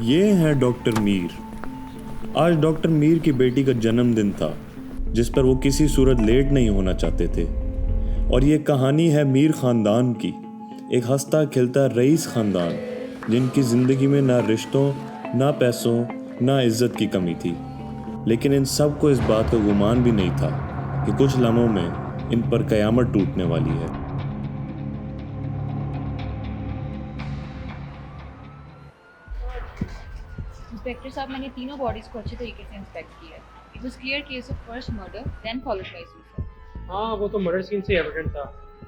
ये हैं डॉक्टर मीर। आज डॉक्टर मीर की बेटी का जन्मदिन था, जिस पर वो किसी सूरत लेट नहीं होना चाहते थे। और ये कहानी है मीर ख़ानदान की, एक हंसता खिलता रईस ख़ानदान जिनकी ज़िंदगी में ना रिश्तों, ना पैसों, ना इज्जत की कमी थी। लेकिन इन सब को इस बात का गुमान भी नहीं था कि कुछ लम्हों में इन पर क़यामत टूटने वाली है। इंस्पेक्टर साहब, मैंने तीनों बॉडीज को अच्छे तरीके से इंस्पेक्ट किया है। It was clear case of first murder then followed by suicide. हाँ, वो तो मर्डर सीन से एविडेंट था,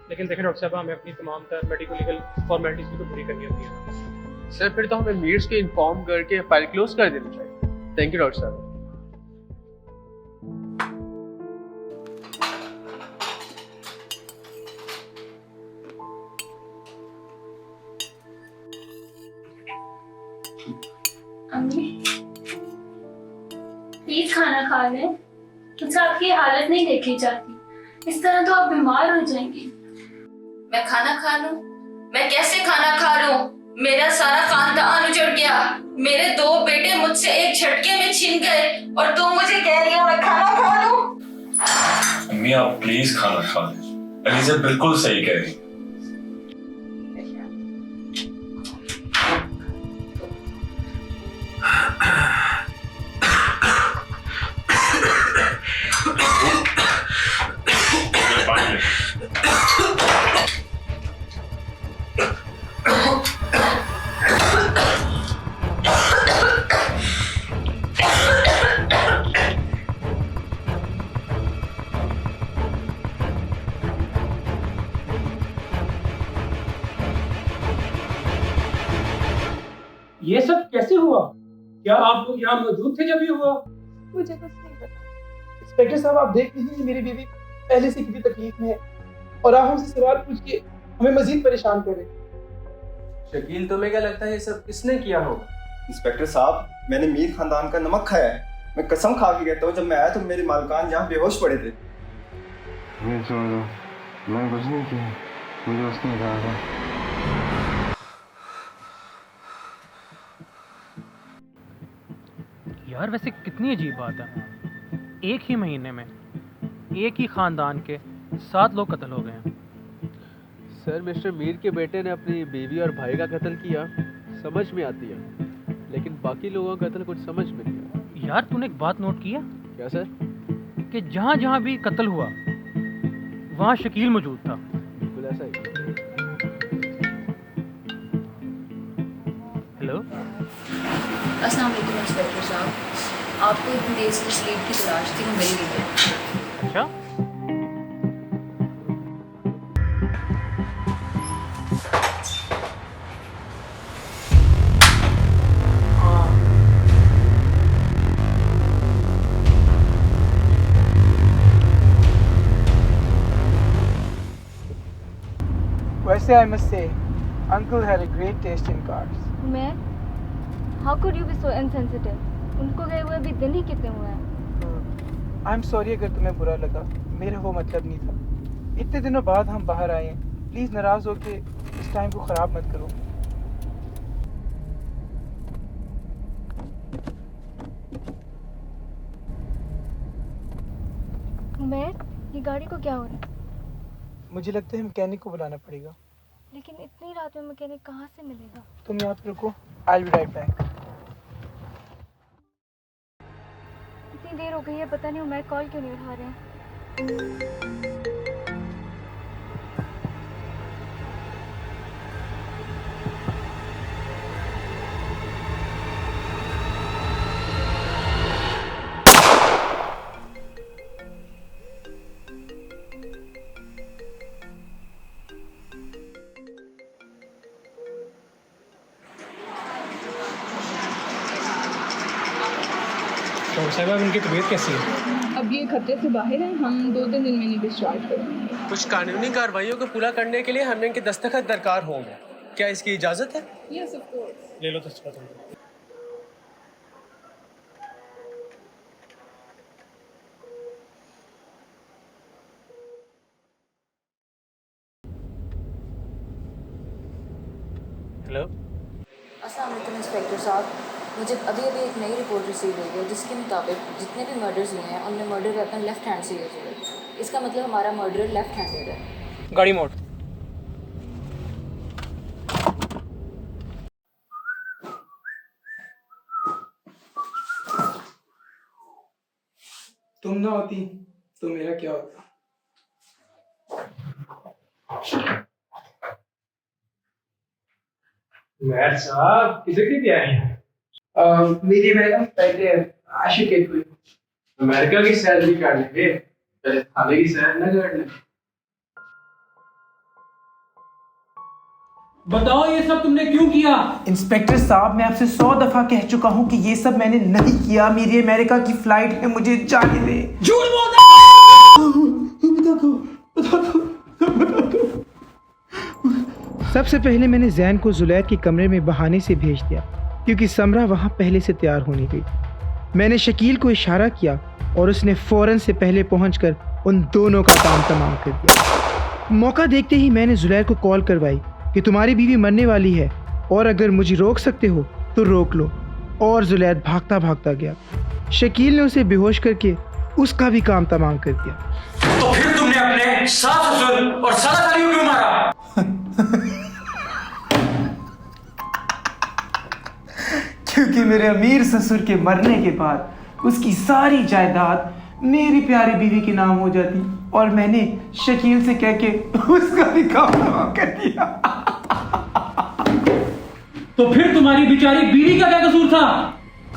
लेकिन देखें डॉक्टर साहब, हमें अपनी तमाम तर मेडिको लीगल फॉर्मेलिटीज भी तो पूरी करनी होती है। सर फिर तो हमें मीर्स के इन्फॉर्म करके फाइल क्लोज कर देनी चाहिए। थैंक यू डॉक्टर साहब। अम्मी प्लीज खाना खा लें। मुझसे आपकी हालत नहीं देखी जाती, इस तरह तो आप बीमार हो जाएंगी। मैं खाना खा लूं? मैं कैसे खाना खा लूं? मेरा सारा खानदान उजड़ गया, मेरे 2 बेटे मुझसे एक झटके में छिन गए और तुम मुझे कह रही हो मैं खाना खा लूं? अम्मी आप प्लीज खाना खा लें। अलीज़ा बिल्कुल सही कह रही। ये सब कैसे हुआ? क्या आप लोग यहाँ मौजूद थे जब ये हुआ? मुझे कुछ नहीं पता। इंस्पेक्टर साहब, आप देख लीजिए, मेरी बीवी पहले से कितनी तकलीफ में है और आप हमसे सवाल पूछ के हमें मजीद परेशान कर रहे हैं। शकील, तुम्हें क्या लगता है ये सब किसने किया होगा? इंस्पेक्टर साहब, मैंने मीर खानदान का नमक खाया है। मैं कसम खा के कहता हूँ, जब मैं आया तो मेरे मालकान यहाँ बेहोश पड़े थे। मैं कुछ नहीं किया, मुझे उसने कहा था। यार वैसे कितनी अजीब बात है, एक ही महीने में एक ही खानदान के 7 लोग कत्ल हो गए हैं। सर, मिस्टर मीर के बेटे ने अपनी बीवी और भाई का कत्ल किया, समझ में आती है, लेकिन बाकी लोगों का कत्ल कुछ समझ में नहीं आया। यार तूने एक बात नोट किया क्या सर? कि जहाँ जहाँ भी कत्ल हुआ वहाँ शकील मौजूद था। बिल्कुल ऐसा ही। हेलो, अस्सलाम वालेकुम इंस्पेक्टर साहब, आपको इतनी देर से स्लीप की तलाश थी, वो मिल गई है। अच्छा वैसे I must say uncle had a great taste in cards. मैं how could you be so insensitive? उनको गए हुए अभी दिन ही कितने हुए हैं। आई एम सॉरी अगर तुम्हें बुरा लगा, मेरा वो मतलब नहीं था। इतने दिनों बाद हम बाहर आए हैं, प्लीज़ नाराज़ हो के इस टाइम को ख़राब मत करो। उमैर, ये गाड़ी को क्या हो रहा है? मुझे लगता है मैकेनिक को बुलाना पड़ेगा। लेकिन इतनी रात में मैकेनिक कहाँ से मिलेगा? तुम यहाँ पे रुको, I will be right back. इतनी देर हो गई है, पता नहीं उमैर कॉल क्यों नहीं उठा रहे हैं। तो साहिबा, इनकी तबीयत कैसी है? अब ये खतरे से बाहर है, हम 2-3 दिन में नहीं डिस्चार्ज करेंगे। कुछ कानूनी कार्रवाइयों को पूरा करने के लिए हमें इनके दस्तखत दरकार होंगे, क्या इसकी इजाज़त है? Yes of course. ले लो दस्तखत। हेलो, अस्सलाम वालेकुम इंस्पेक्टर साहब, मुझे अभी अभी एक नई रिपोर्ट रिसीव हुई है जिसके मुताबिक जितने भी मर्डर्स हुए हैं उनमें मर्डर वेपन लेफ्ट हैंड से यूज हुआ है। इसका मतलब हमारा मर्डर लेफ्ट हैंडेड है। गाड़ी मोड़। तुम ना होती तो मेरा क्या होता। मैर साहब किधर की तैयारी है? मेरी मैडम पहले आशिक के हुई अमेरिका की सैर भी कर लेंगे, पहले थाने की सैर न कर लें। बताओ ये सब तुमने क्यों किया? इंस्पेक्टर साहब, मैं आपसे 100 दफा कह चुका हूँ कि ये सब मैंने नहीं किया। मेरी अमेरिका की फ्लाइट है, मुझे जाने दे। झूठ बोलते सबसे पहले मैंने जैन को जुलैद के कमरे में बहाने से भेज दिया क्योंकि समरा वहां पहले से तैयार होने गई। मैंने शकील को इशारा किया और उसने फौरन से पहले पहुंचकर उन दोनों का काम तमाम कर दिया। मौका देखते ही मैंने जुलैद को कॉल करवाई कि तुम्हारी बीवी मरने वाली है और अगर मुझे रोक सकते हो तो रोक लो। और जुलैद भागता भागता गया। शकील ने उसे बेहोश करके उसका भी काम तमाम कर दिया। तो फिर तुमने अपने सास ससुर और साला सालियों क्यों मारा? क्योंकि मेरे अमीर ससुर के मरने के बाद उसकी सारी जायदाद मेरी प्यारी बीवी के नाम हो जाती और मैंने शकील से कह के उसका भी काम तमाम कर दिया। तो फिर तुम्हारी बेचारी बीवी का क्या कसूर था?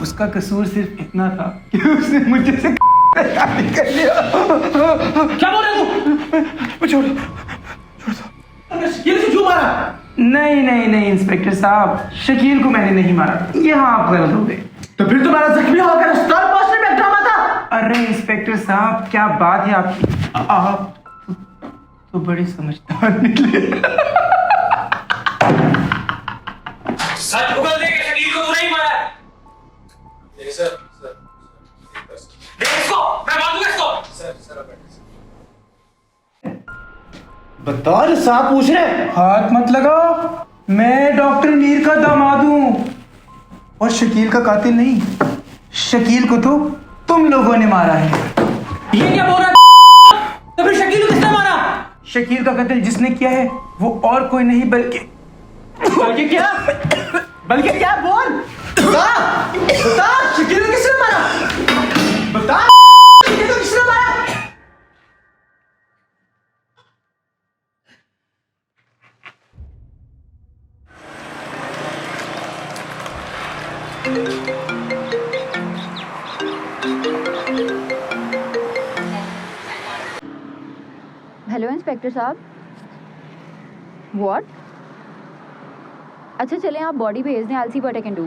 उसका कसूर सिर्फ इतना था कि उसने मुझे से शादी कर लिया। क्या बोल रहे हो? छोड़ दो। शकील से क्यों मारा? नहीं इंस्पेक्टर साहब, शकील को मैंने नहीं मारा। यहाँ आप गलत हो गए। तो फिर तुम्हारा जख्मी होकर अस्पताल पहुंचने में ड्रामा था। अरे इंस्पेक्टर साहब, क्या बात है आपकी। आप तो बड़े समझदार निकले। सच उगल दे के शकील को तू नहीं मारा है। नहीं सर, देख इसको, मैं मार दूंगा इसको। बता, साहब पूछ रहे। हाथ मत लगाओ, मैं डॉक्टर मीर का दामाद हूँ और शकील का कातिल नहीं। शकील को तो तुम लोगों ने मारा है। ये क्या बोल रहा है? तो फिर शकील को किसने मारा? शकील का कत्ल जिसने किया है वो और कोई नहीं बल्कि क्या? बल्कि क्या? बोल, बता शकील को किसने मारा? बता शकील को किसने मारा? हेलो इंस्पेक्टर साहब। व्हाट? अच्छा चलें, आप बॉडी भेज दें। I will see what I can do.